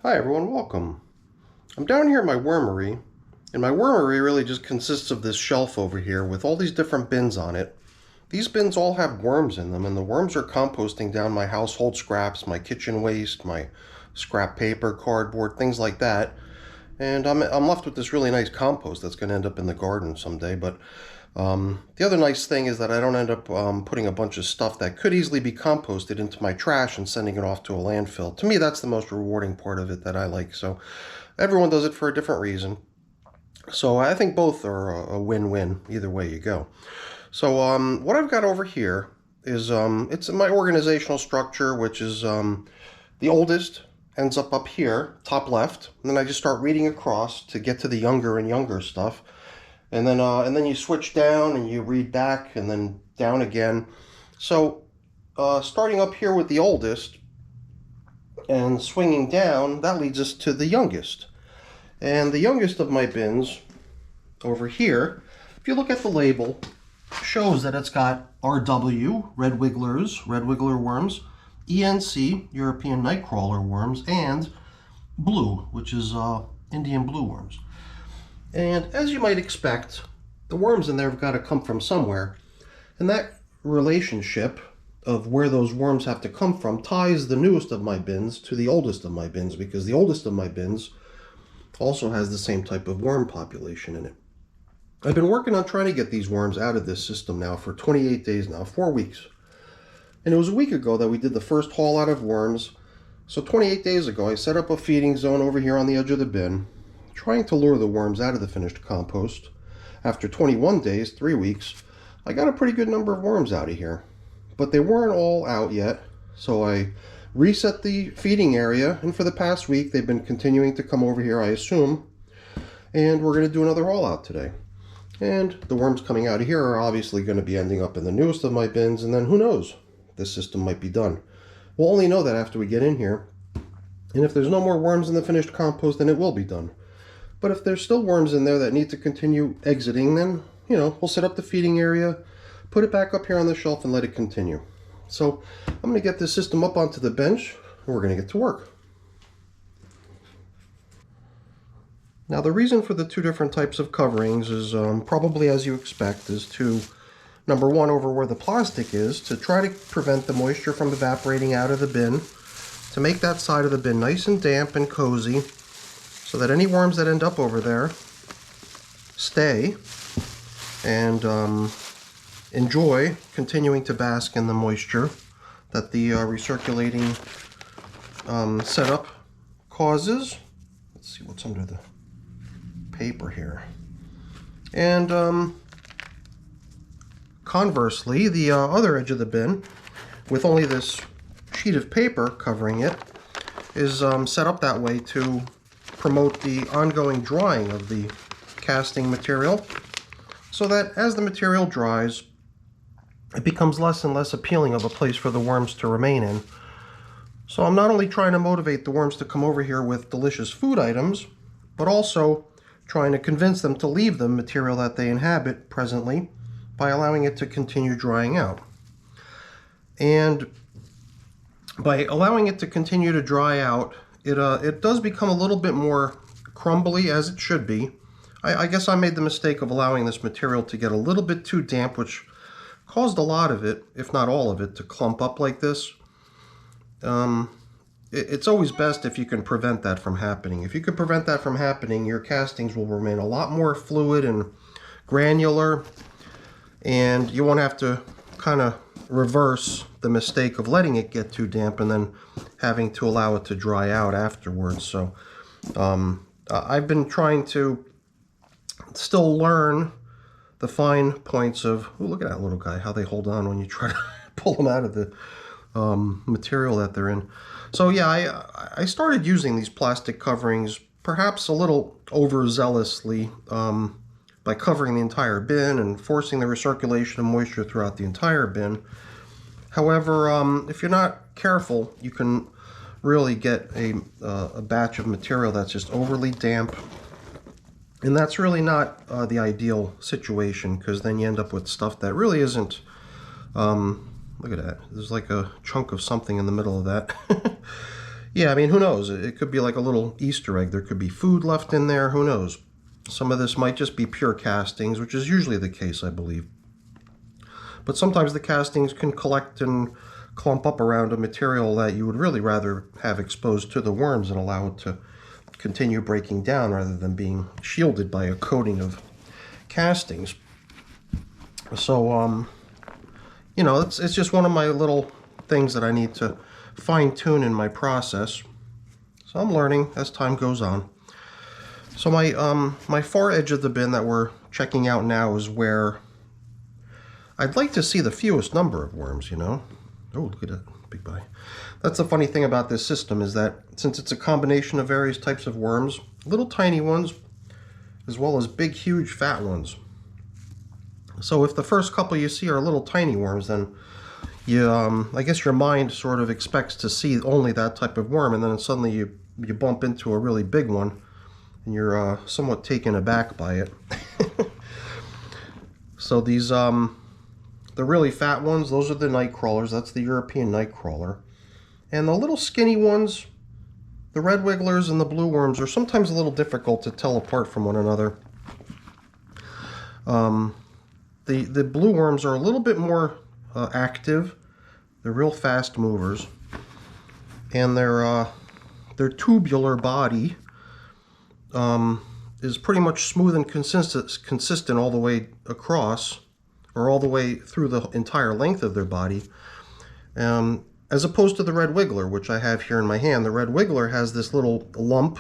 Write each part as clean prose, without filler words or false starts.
Hi everyone, welcome. I'm down here at my wormery, and my wormery really just consists of this shelf over here with all these different bins on it. These bins all have worms in them, and the worms are composting down my household scraps, my kitchen waste, my scrap paper, cardboard, things like that. And I'm left with this really nice compost that's going to end up in the garden someday. But the other nice thing is that I don't end up putting a bunch of stuff that could easily be composted into my trash and sending it off to a landfill. To me, that's the most rewarding part of it that I like. So everyone does it for a different reason. So I think both are a win-win, either way you go. So what I've got over here is it's my organizational structure, which is the oldest ends up here, top left, and then I just start reading across to get to the younger and younger stuff. And then you switch down and you read back and then down again. So starting up here with the oldest and swinging down, that leads us to the youngest. And the youngest of my bins over here, if you look at the label, shows that it's got RW, red wigglers, red wiggler worms, ENC, European nightcrawler worms, and blue, which is Indian blue worms. And as you might expect, the worms in there have got to come from somewhere. And that relationship of where those worms have to come from ties the newest of my bins to the oldest of my bins, because the oldest of my bins also has the same type of worm population in it. I've been working on trying to get these worms out of this system now for 28 days now, 4 weeks. And it was a week ago that we did the first haul out of worms. So 28 days ago, I set up a feeding zone over here on the edge of the bin, trying to lure the worms out of the finished compost. After 21 days, 3 weeks, I got a pretty good number of worms out of here. But they weren't all out yet, so I reset the feeding area, and for the past week, they've been continuing to come over here, I assume. And we're going to do another haul out today. And the worms coming out of here are obviously going to be ending up in the newest of my bins, and then who knows? This system might be done. We'll only know that after we get in here. And if there's no more worms in the finished compost, then it will be done. But if there's still worms in there that need to continue exiting, then, we'll set up the feeding area, put it back up here on the shelf, and let it continue. So I'm going to get this system up onto the bench, and we're going to get to work. Now, the reason for the two different types of coverings is probably as you expect, is to, number one, over where the plastic is, to try to prevent the moisture from evaporating out of the bin, to make that side of the bin nice and damp and cozy, so that any worms that end up over there stay and enjoy continuing to bask in the moisture that the recirculating setup causes. Let's see what's under the paper here. And conversely, the other edge of the bin, with only this sheet of paper covering it, is set up that way to promote the ongoing drying of the casting material, so that as the material dries, it becomes less and less appealing of a place for the worms to remain in. So I'm not only trying to motivate the worms to come over here with delicious food items, but also trying to convince them to leave the material that they inhabit presently by allowing it to continue drying out. And by allowing it to continue to dry out, it does become a little bit more crumbly, as it should be. I guess I made the mistake of allowing this material to get a little bit too damp, which caused a lot of it, if not all of it, to clump up like this. It's always best if you can prevent that from happening. If you can prevent that from happening, your castings will remain a lot more fluid and granular, and you won't have to kind of reverse the mistake of letting it get too damp and then having to allow it to dry out afterwards. So I've been trying to still learn the fine points of, oh, look at that little guy, how they hold on when you try to pull them out of the material that they're in. So yeah, I started using these plastic coverings perhaps a little overzealously by covering the entire bin and forcing the recirculation of moisture throughout the entire bin. However, if you're not careful, you can really get a batch of material that's just overly damp. And that's really not the ideal situation, because then you end up with stuff that really isn't Look at that. There's like a chunk of something in the middle of that. Yeah, I mean, who knows? It could be like a little Easter egg. There could be food left in there. Who knows? Some of this might just be pure castings, which is usually the case, I believe. But sometimes the castings can collect and clump up around a material that you would really rather have exposed to the worms and allow it to continue breaking down rather than being shielded by a coating of castings. So, you know, it's just one of my little things that I need to fine-tune in my process. So I'm learning as time goes on. So my far edge of the bin that we're checking out now is where I'd like to see the fewest number of worms, you know. Oh, look at that, big guy. That's the funny thing about this system, is that since it's a combination of various types of worms, little tiny ones, as well as big, huge, fat ones. So if the first couple you see are little tiny worms, then you, I guess your mind sort of expects to see only that type of worm, and then suddenly you bump into a really big one, and you're somewhat taken aback by it. So these, the really fat ones, those are the night crawlers. That's the European night crawler. And the little skinny ones, the red wigglers and the blue worms, are sometimes a little difficult to tell apart from one another. The blue worms are a little bit more active. They're real fast movers, and their tubular body is pretty much smooth and consistent all the way across, or all the way through the entire length of their body, as opposed to the red wiggler, which I have here in my hand. The red wiggler has this little lump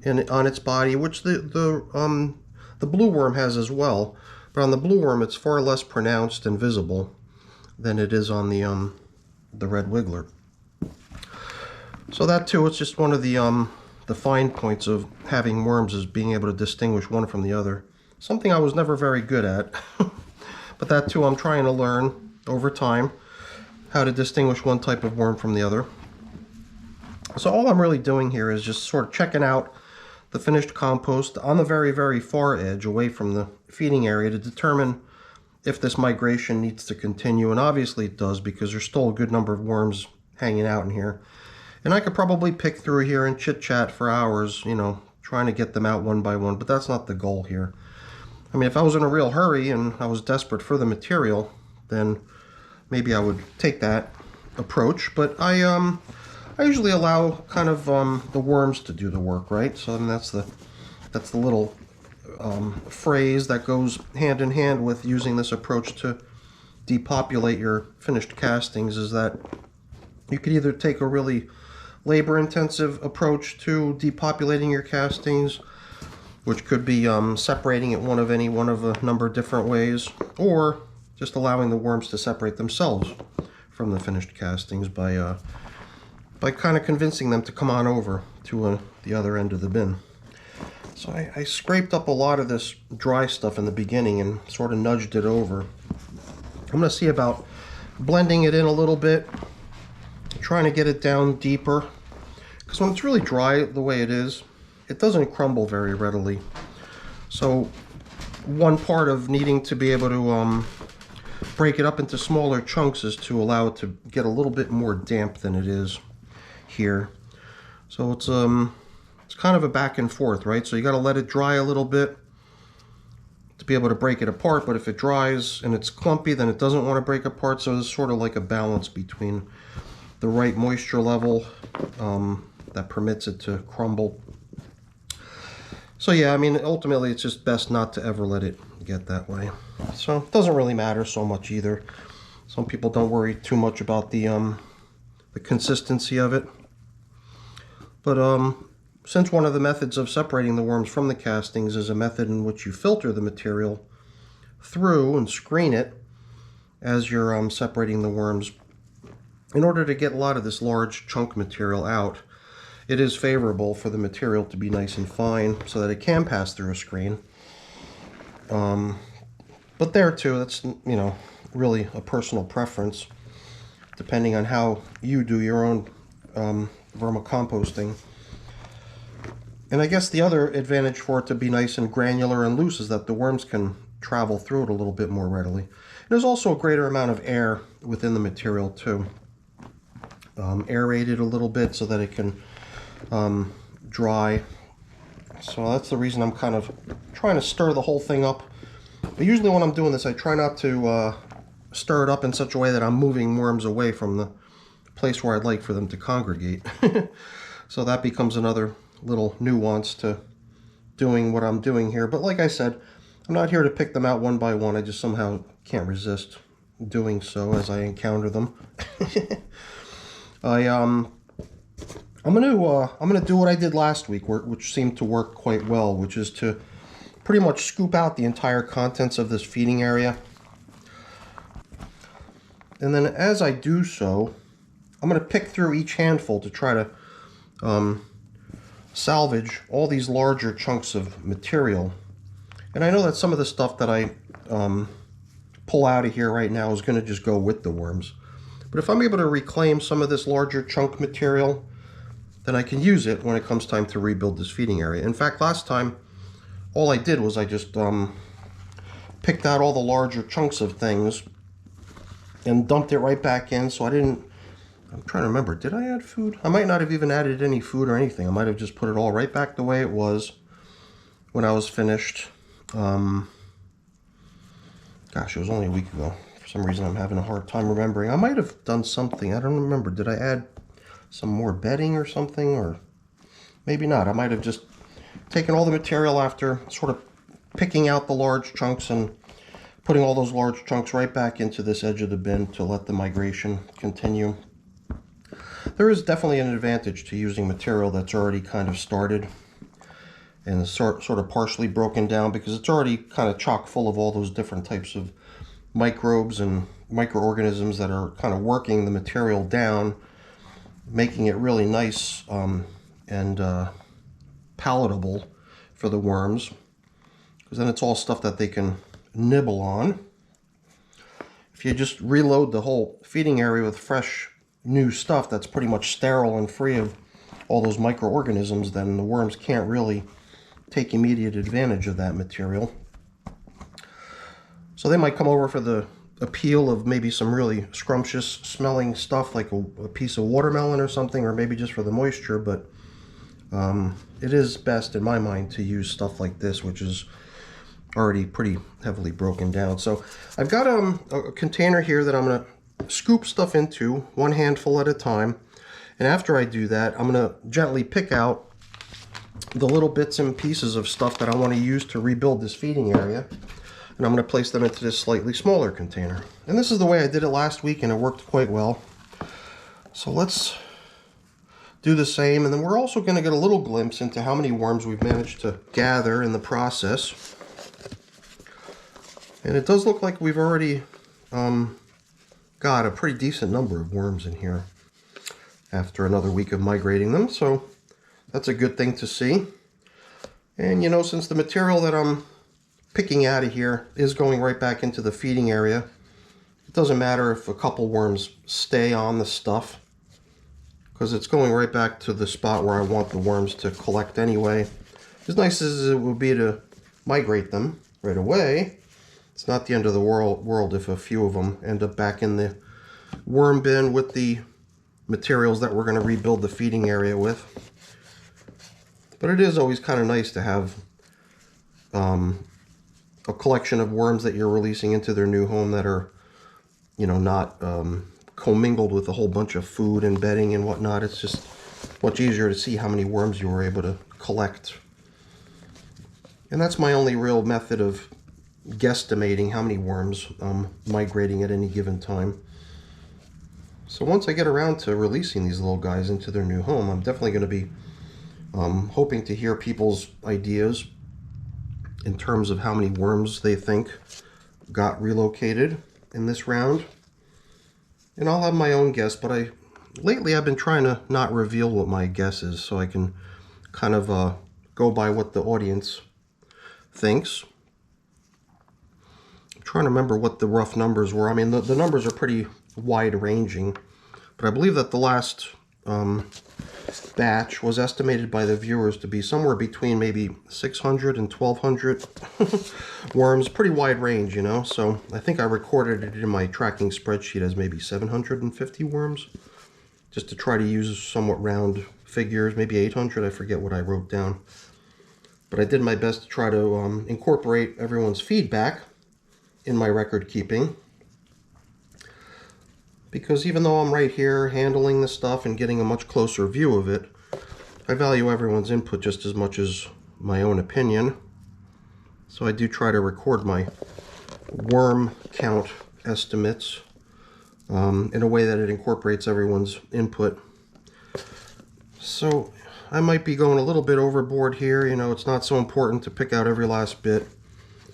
on its body, which the blue worm has as well. But on the blue worm, it's far less pronounced and visible than it is on the red wiggler. So that too, it's just one of the fine points of having worms, is being able to distinguish one from the other. Something I was never very good at, but that too I'm trying to learn over time, how to distinguish one type of worm from the other. So all I'm really doing here is just sort of checking out the finished compost on the very, very far edge away from the feeding area to determine if this migration needs to continue. And obviously it does, because there's still a good number of worms hanging out in here. And I could probably pick through here and chit-chat for hours, you know, trying to get them out one by one, but that's not the goal here. I mean, if I was in a real hurry and I was desperate for the material, then maybe I would take that approach. But I usually allow kind of the worms to do the work, right? So then that's the little phrase that goes hand in hand with using this approach to depopulate your finished castings, is that you could either take a really labor-intensive approach to depopulating your castings, which could be separating it one of a number of different ways, or just allowing the worms to separate themselves from the finished castings by kind of convincing them to come on over to the other end of the bin. So I scraped up a lot of this dry stuff in the beginning and sort of nudged it over. I'm going to see about blending it in a little bit, trying to get it down deeper, because when it's really dry the way it is, it doesn't crumble very readily. So one part of needing to be able to break it up into smaller chunks is to allow it to get a little bit more damp than it is here. So it's kind of a back and forth, right? So you got to let it dry a little bit to be able to break it apart, but if it dries and it's clumpy, then it doesn't want to break apart. So it's sort of like a balance between the right moisture level that permits it to crumble. So yeah, I mean, ultimately it's just best not to ever let it get that way. So it doesn't really matter so much either. Some people don't worry too much about the consistency of it. But since one of the methods of separating the worms from the castings is a method in which you filter the material through and screen it as you're separating the worms, in order to get a lot of this large chunk material out, it is favorable for the material to be nice and fine so that it can pass through a screen. But there too, that's, you know, really a personal preference, depending on how you do your own vermicomposting. And I guess the other advantage for it to be nice and granular and loose is that the worms can travel through it a little bit more readily. There's also a greater amount of air within the material too. aerated a little bit so that it can dry. So that's the reason I'm kind of trying to stir the whole thing up. But usually when I'm doing this, I try not to stir it up in such a way that I'm moving worms away from the place where I'd like for them to congregate. So that becomes another little nuance to doing what I'm doing here. But like I said, I'm not here to pick them out one by one. I just somehow can't resist doing so as I encounter them. I'm gonna do what I did last week, which seemed to work quite well, which is to pretty much scoop out the entire contents of this feeding area. And then as I do so, I'm gonna pick through each handful to try to salvage all these larger chunks of material. And I know that some of the stuff that I pull out of here right now is going to just go with the worms. But if I'm able to reclaim some of this larger chunk material, then I can use it when it comes time to rebuild this feeding area. In fact, last time, all I did was I just picked out all the larger chunks of things and dumped it right back in, so I'm trying to remember, did I add food? I might not have even added any food or anything. I might have just put it all right back the way it was when I was finished. Gosh, it was only a week ago. For some reason, I'm having a hard time remembering. I might have done something. I don't remember. Did I add some more bedding or something? Or maybe not. I might have just taken all the material after sort of picking out the large chunks and putting all those large chunks right back into this edge of the bin to let the migration continue. There is definitely an advantage to using material that's already kind of started and sort of partially broken down, because it's already kind of chock full of all those different types of microbes and microorganisms that are kind of working the material down, making it really nice and palatable for the worms, because then it's all stuff that they can nibble on. If you just reload the whole feeding area with fresh new stuff that's pretty much sterile and free of all those microorganisms, then the worms can't really take immediate advantage of that material. So they might come over for the appeal of maybe some really scrumptious smelling stuff like a piece of watermelon or something, or maybe just for the moisture, but it is best in my mind to use stuff like this, which is already pretty heavily broken down. So I've got a container here that I'm going to scoop stuff into, one handful at a time, and after I do that, I'm going to gently pick out the little bits and pieces of stuff that I want to use to rebuild this feeding area, and I'm going to place them into this slightly smaller container. And this is the way I did it last week, and it worked quite well. So let's do the same, and then we're also going to get a little glimpse into how many worms we've managed to gather in the process. And it does look like we've already got a pretty decent number of worms in here after another week of migrating them, so that's a good thing to see. And you know, since the material that I'm picking out of here is going right back into the feeding area, it doesn't matter if a couple worms stay on the stuff, because it's going right back to the spot where I want the worms to collect anyway. As nice as it would be to migrate them right away, it's not the end of the world if a few of them end up back in the worm bin with the materials that we're going to rebuild the feeding area with. But it is always kind of nice to have a collection of worms that you're releasing into their new home that are, you know, not commingled with a whole bunch of food and bedding and whatnot. It's just much easier to see how many worms you were able to collect. And that's my only real method of guesstimating how many worms I'm migrating at any given time. So once I get around to releasing these little guys into their new home, I'm definitely going to be hoping to hear people's ideas in terms of how many worms they think got relocated in this round. And I'll have my own guess, but lately I've been trying to not reveal what my guess is, so I can kind of go by what the audience thinks. I'm trying to remember what the rough numbers were. I mean, the numbers are pretty wide-ranging, but I believe that the last batch was estimated by the viewers to be somewhere between maybe 600 and 1,200 worms. Pretty wide range, you know, so I think I recorded it in my tracking spreadsheet as maybe 750 worms. just to try to use somewhat round figures, maybe 800, I forget what I wrote down. But I did my best to try to incorporate everyone's feedback in my record keeping. Because even though I'm right here handling this stuff and getting a much closer view of it, I value everyone's input just as much as my own opinion. So I do try to record my worm count estimates in a way that it incorporates everyone's input. So I might be going a little bit overboard here. You know, it's not so important to pick out every last bit.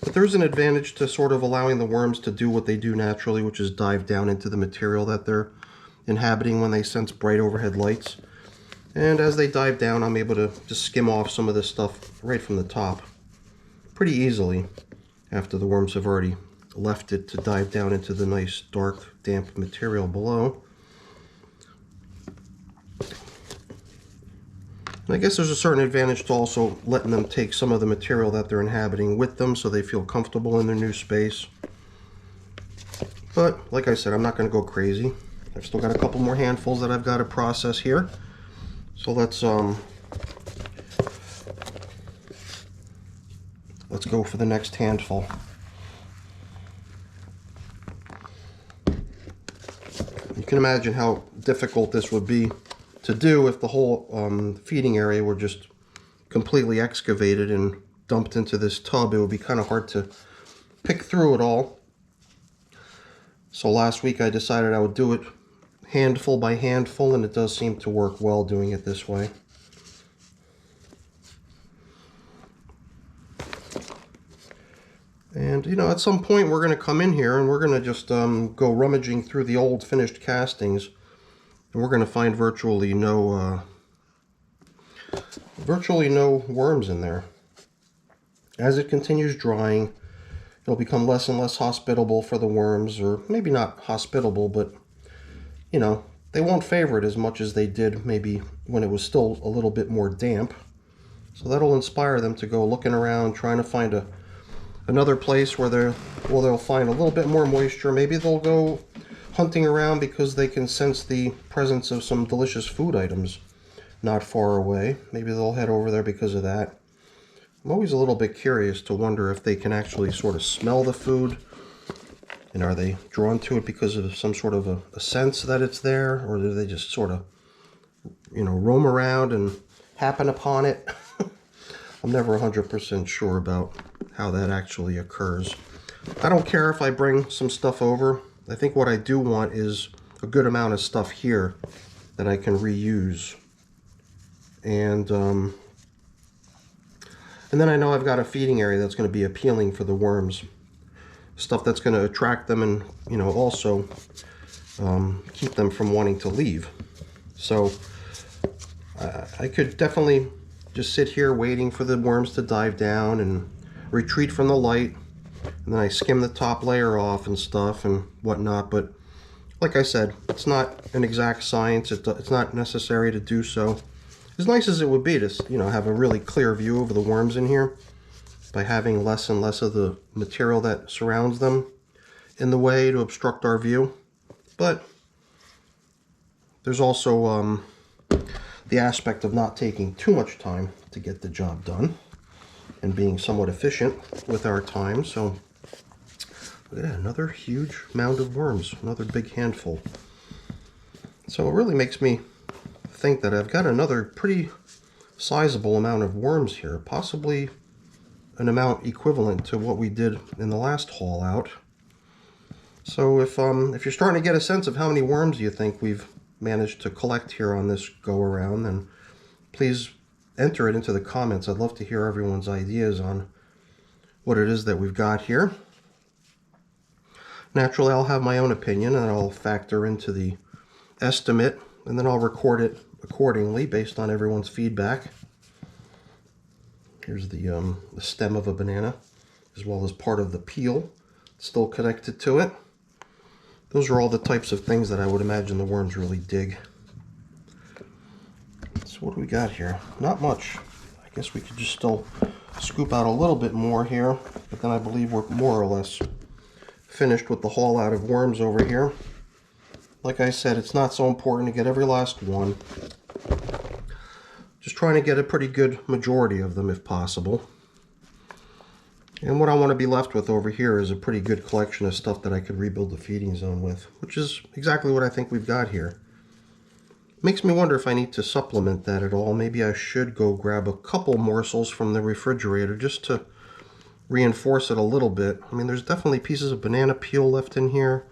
But there's an advantage to sort of allowing the worms to do what they do naturally, which is dive down into the material that they're inhabiting when they sense bright overhead lights. And as they dive down, I'm able to just skim off some of this stuff right from the top pretty easily after the worms have already left it to dive down into the nice dark damp material below. And I guess there's a certain advantage to also letting them take some of the material that they're inhabiting with them so they feel comfortable in their new space. But like I said, I'm not going to go crazy. I've still got a couple more handfuls that I've got to process here. So let's go for the next handful. You can imagine how difficult this would be to do if the whole feeding area were just completely excavated and dumped into this tub. It would be kind of hard to pick through it all. So last week I decided I would do it handful by handful, and it does seem to work well doing it this way. And you know, at some point we're going to come in here and we're going to just go rummaging through the old finished castings, and we're going to find virtually no worms in there. As it continues drying, it'll become less and less hospitable for the worms, or maybe not hospitable, but you know, they won't favor it as much as they did maybe when it was still a little bit more damp. So that'll inspire them to go looking around, trying to find another place where they'll find a little bit more moisture. Maybe they'll go hunting around because they can sense the presence of some delicious food items not far away. Maybe they'll head over there because of that. I'm always a little bit curious to wonder if they can actually sort of smell the food, and are they drawn to it because of some sort of a sense that it's there, or do they just sort of, you know, roam around and happen upon it? I'm never 100% sure about how that actually occurs. I don't care if I bring some stuff over. I think what I do want is a good amount of stuff here that I can reuse. And then I know I've got a feeding area that's going to be appealing for the worms. Stuff that's going to attract them and, you know, also keep them from wanting to leave. So I could definitely just sit here waiting for the worms to dive down and retreat from the light, and then I skim the top layer off and stuff and whatnot. But like I said, it's not an exact science. It's not necessary to do so. As nice as it would be to, you know, have a really clear view of the worms in here by having less and less of the material that surrounds them in the way to obstruct our view. But there's also the aspect of not taking too much time to get the job done and being somewhat efficient with our time. So look at that, another huge mound of worms, another big handful. So it really makes me think that I've got another pretty sizable amount of worms here, possibly an amount equivalent to what we did in the last haul out. So if you're starting to get a sense of how many worms you think we've managed to collect here on this go around, then please enter it into the comments. I'd love to hear everyone's ideas on what it is that we've got here. Naturally, I'll have my own opinion and I'll factor into the estimate, and then I'll record it accordingly based on everyone's feedback. Here's the stem of a banana, as well as part of the peel still connected to it. Those are all the types of things that I would imagine the worms really dig. So what do we got here? Not much. I guess we could just still scoop out a little bit more here, but then I believe we're more or less finished with the haul out of worms over here. like I said, it's not so important to get every last one. Just trying to get a pretty good majority of them if possible. And what I want to be left with over here is a pretty good collection of stuff that I could rebuild the feeding zone with, which is exactly what I think we've got here. Makes me wonder if I need to supplement that at all. Maybe I should go grab a couple morsels from the refrigerator just to reinforce it a little bit. I mean, there's definitely pieces of banana peel left in here.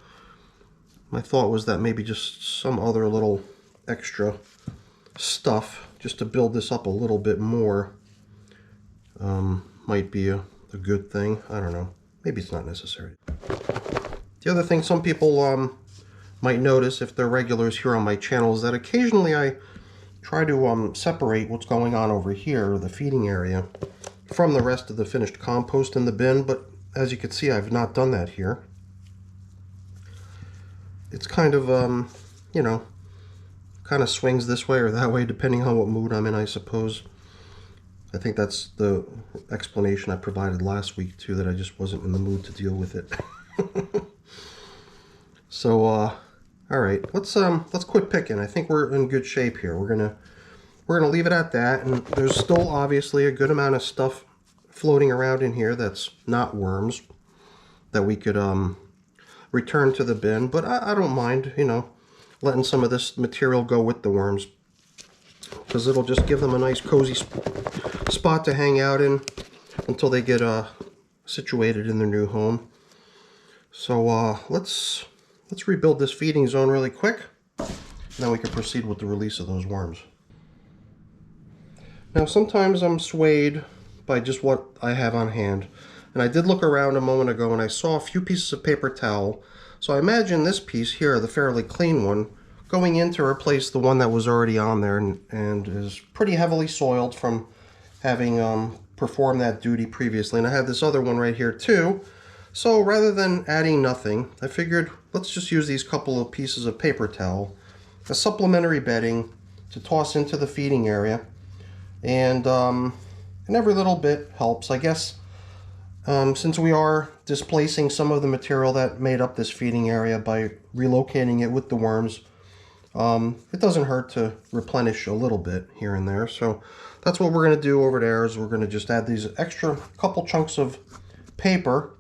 My thought was that maybe just some other little extra stuff just to build this up a little bit more might be a good thing. I don't know. Maybe it's not necessary. The other thing some people might notice if they're regulars here on my channel is that occasionally I try to separate what's going on over here, the feeding area, from the rest of the finished compost in the bin, but as you can see, I've not done that here. It's kind of, you know, kind of swings this way or that way depending on what mood I'm in, I suppose. I think that's the explanation I provided last week too, that I just wasn't in the mood to deal with it. So, all right, let's quit picking. I think we're in good shape here. We're gonna leave it at that, and there's still obviously a good amount of stuff floating around in here that's not worms that we could return to the bin, but I don't mind, you know, letting some of this material go with the worms, because it'll just give them a nice cozy spot to hang out in until they get situated in their new home. So let's rebuild this feeding zone really quick, and then we can proceed with the release of those worms. Now sometimes I'm swayed by just what I have on hand, and I did look around a moment ago and I saw a few pieces of paper towel, so I imagine this piece here, the fairly clean one, going in to replace the one that was already on there and is pretty heavily soiled from having performed that duty previously. And I have this other one right here too, so rather than adding nothing, I figured let's just use these couple of pieces of paper towel as supplementary bedding to toss into the feeding area, and every little bit helps, I guess. Since we are displacing some of the material that made up this feeding area by relocating it with the worms, it doesn't hurt to replenish a little bit here and there. So that's what we're going to do over there, is we're going to just add these extra couple chunks of paper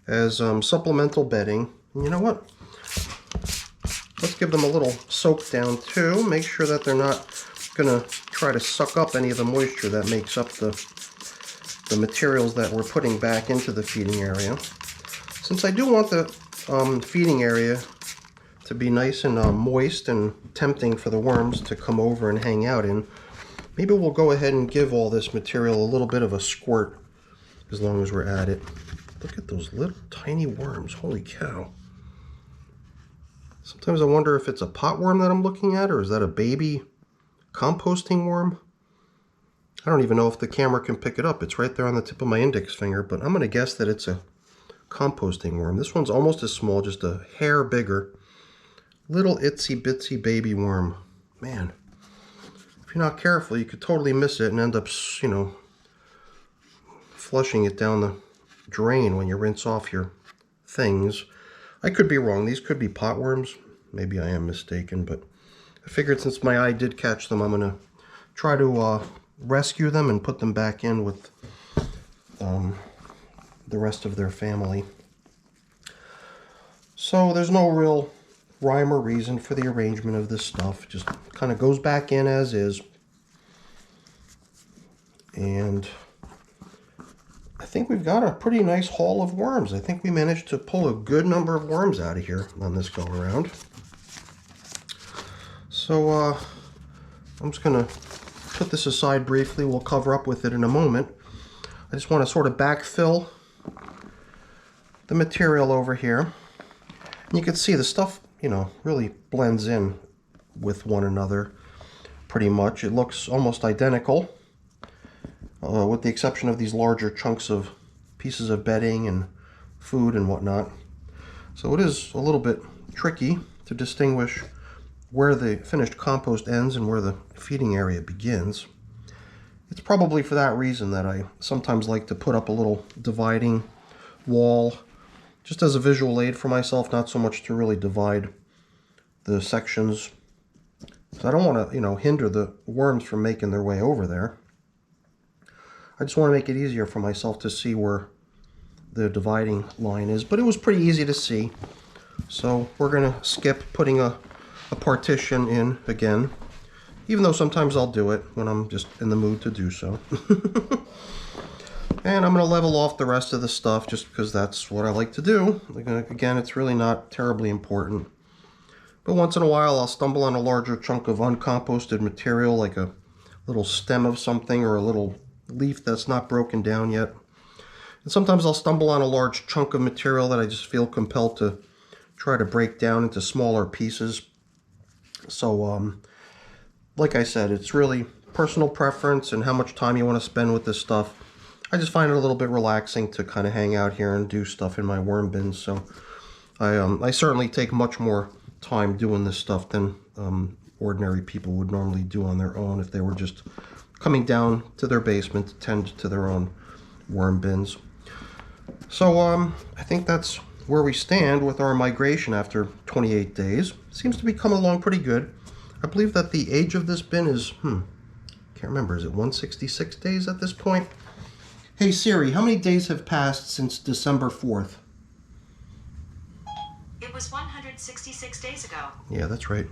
as supplemental bedding. And you know what? Let's give them a little soak down too. Make sure that they're not going to try to suck up any of the moisture that makes up the materials that we're putting back into the feeding area. Since I do want the feeding area to be nice and moist and tempting for the worms to come over and hang out in, maybe we'll go ahead and give all this material a little bit of a squirt as long as we're at it. Look at those little tiny worms, holy cow. Sometimes I wonder if it's a pot worm that I'm looking at, or is that a baby composting worm? I don't even know if the camera can pick it up. It's right there on the tip of my index finger, but I'm going to guess that it's a composting worm. This one's almost as small, just a hair bigger. Little itsy bitsy baby worm. Man, if you're not careful, you could totally miss it and end up, you know, flushing it down the drain when you rinse off your things. I could be wrong. These could be pot worms. Maybe I am mistaken, but I figured since my eye did catch them, I'm going to try to rescue them and put them back in with the rest of their family. So there's no real rhyme or reason for the arrangement of this stuff. It just kind of goes back in as is. And I think we've got a pretty nice haul of worms. I think we managed to pull a good number of worms out of here on this go around. So I'm just going to put this aside briefly. We'll cover up with it in a moment. I just want to sort of backfill the material over here. And you can see the stuff, you know, really blends in with one another pretty much. It looks almost identical, with the exception of these larger chunks of pieces of bedding and food and whatnot. So it is a little bit tricky to distinguish where the finished compost ends and where the feeding area begins. It's probably for that reason that I sometimes like to put up a little dividing wall just as a visual aid for myself, not so much to really divide the sections. So I don't want to, you know, hinder the worms from making their way over there. I just want to make it easier for myself to see where the dividing line is, but it was pretty easy to see. So we're going to skip putting a partition in again, even though sometimes I'll do it when I'm just in the mood to do so. And I'm going to level off the rest of the stuff just because that's what I like to do. Again, it's really not terribly important. But once in a while, I'll stumble on a larger chunk of uncomposted material, like a little stem of something or a little leaf that's not broken down yet. And sometimes I'll stumble on a large chunk of material that I just feel compelled to try to break down into smaller pieces. So, like I said, it's really personal preference and how much time you want to spend with this stuff. I just find it a little bit relaxing to kind of hang out here and do stuff in my worm bins. So I certainly take much more time doing this stuff than ordinary people would normally do on their own if they were just coming down to their basement to tend to their own worm bins. So I think that's where we stand with our migration after 28 days. Seems to be coming along pretty good. I believe that the age of this bin is, can't remember, is it 166 days at this point? Hey Siri, how many days have passed since December 4th? It was 166 days ago. Yeah, that's right.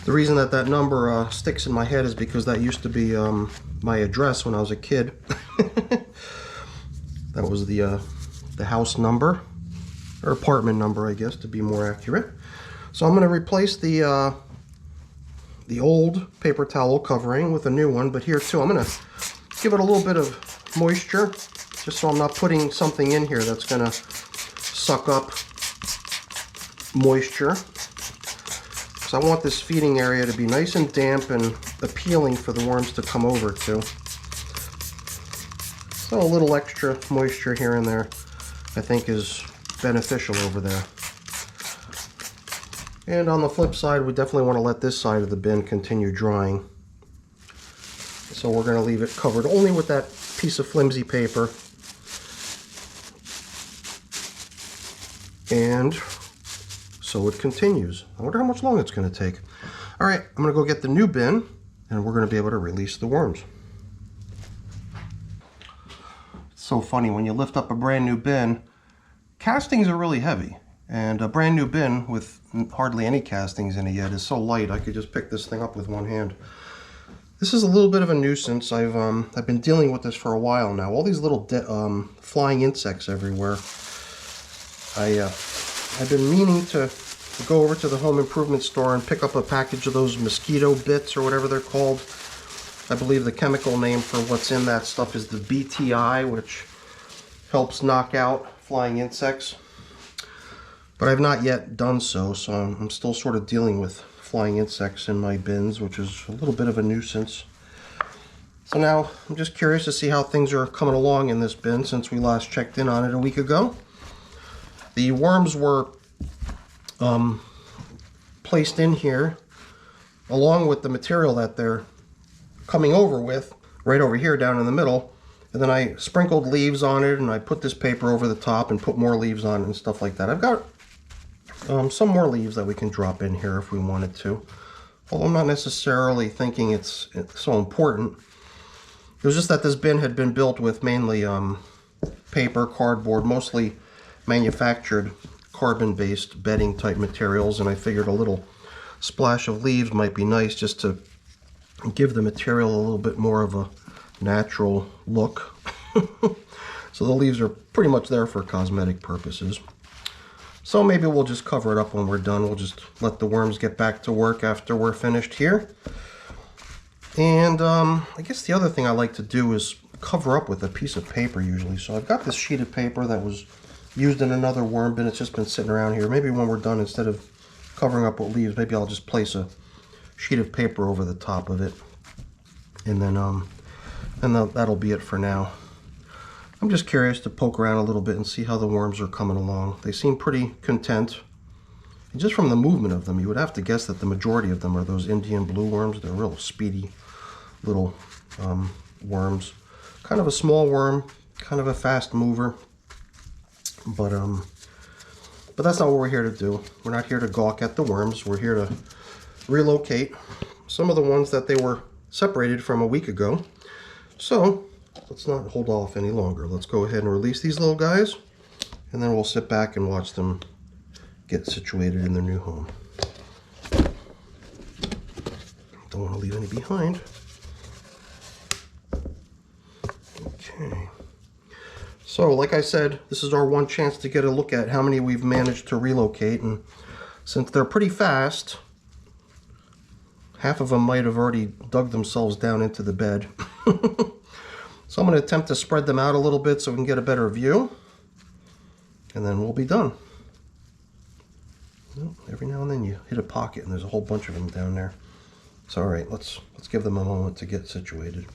The reason that that number sticks in my head is because that used to be my address when I was a kid. That was the house number, or apartment number, I guess, to be more accurate. So I'm going to replace the old paper towel covering with a new one, but here too, I'm going to give it a little bit of moisture, just so I'm not putting something in here that's going to suck up moisture. So I want this feeding area to be nice and damp and appealing for the worms to come over to. So a little extra moisture here and there I think is beneficial over there. And on the flip side, we definitely want to let this side of the bin continue drying. So we're going to leave it covered only with that piece of flimsy paper. And so it continues. I wonder how much longer it's going to take. All right, I'm going to go get the new bin, and we're going to be able to release the worms. It's so funny, when you lift up a brand new bin, castings are really heavy. And a brand new bin with hardly any castings in it yet is so light, I could just pick this thing up with one hand. This is a little bit of a nuisance. I've been dealing with this for a while now. All these little flying insects everywhere. I've been meaning to go over to the home improvement store and pick up a package of those mosquito bits or whatever they're called. I believe the chemical name for what's in that stuff is the BTI, which helps knock out flying insects. But I've not yet done so, so I'm still sort of dealing with flying insects in my bins, which is a little bit of a nuisance. So now I'm just curious to see how things are coming along in this bin since we last checked in on it a week ago. The worms were placed in here along with the material that they're coming over with, right over here down in the middle. And then I sprinkled leaves on it, and I put this paper over the top and put more leaves on it and stuff like that. I've got some more leaves that we can drop in here if we wanted to. Although I'm not necessarily thinking it's so important. It was just that this bin had been built with mainly paper, cardboard, mostly manufactured carbon-based bedding type materials, and I figured a little splash of leaves might be nice just to give the material a little bit more of a natural look. So the leaves are pretty much there for cosmetic purposes. So maybe we'll just cover it up when we're done. We'll just let the worms get back to work after we're finished here. And I guess the other thing I like to do is cover up with a piece of paper usually. So I've got this sheet of paper that was used in another worm bin. It's just been sitting around here. Maybe when we're done, instead of covering up with leaves, maybe I'll just place a sheet of paper over the top of it. And then that'll be it for now. I'm just curious to poke around a little bit and see how the worms are coming along. They seem pretty content. And just from the movement of them, you would have to guess that the majority of them are those Indian blue worms. They're real speedy little worms. Kind of a small worm, kind of a fast mover. But But that's not what we're here to do. We're not here to gawk at the worms. We're here to relocate some of the ones that they were separated from a week ago. So let's not hold off any longer. Let's go ahead and release these little guys, and then we'll sit back and watch them get situated in their new home. Don't want to leave any behind. Okay. So, like I said, this is our one chance to get a look at how many we've managed to relocate, and since they're pretty fast, half of them might have already dug themselves down into the bed. So I'm going to attempt to spread them out a little bit so we can get a better view, and then we'll be done. Every now and then you hit a pocket and there's a whole bunch of them down there. So all right, let's give them a moment to get situated.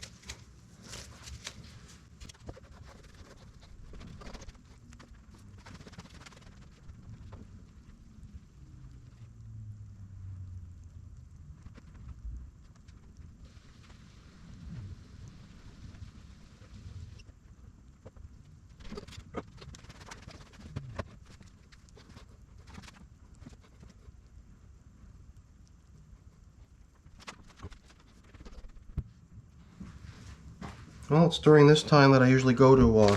Well, it's during this time that I usually go to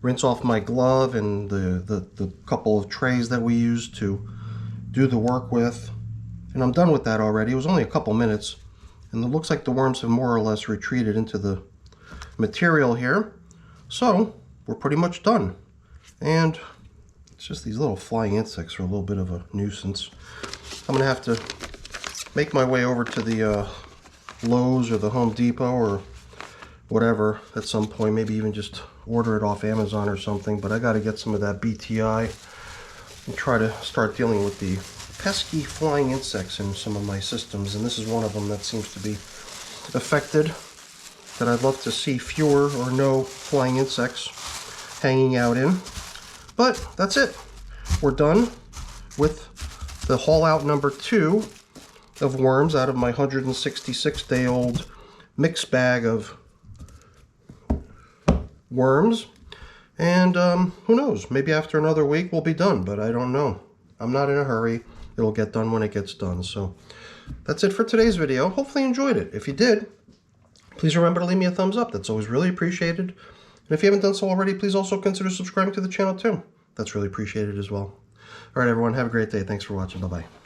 rinse off my glove and the couple of trays that we use to do the work with. And I'm done with that already. It was only a couple minutes. And it looks like the worms have more or less retreated into the material here. So, we're pretty much done. And it's just these little flying insects are a little bit of a nuisance. I'm going to have to make my way over to the Lowe's or the Home Depot or whatever at some point, maybe even just order it off Amazon or something, but I got to get some of that BTI and try to start dealing with the pesky flying insects in some of my systems, and this is one of them that seems to be affected, that I'd love to see fewer or no flying insects hanging out in. But that's it. We're done with the haul out number 2 of worms out of my 166-day-old mix bag of worms, and who knows, maybe after another week we'll be done, but I don't know. I'm not in a hurry. It'll get done when it gets done. So that's it for today's video. Hopefully you enjoyed it. If you did, please remember to leave me a thumbs up. That's always really appreciated. And if you haven't done so already, please also consider subscribing to the channel too. That's really appreciated as well. All right, everyone, have a great day. Thanks for watching. Bye-bye.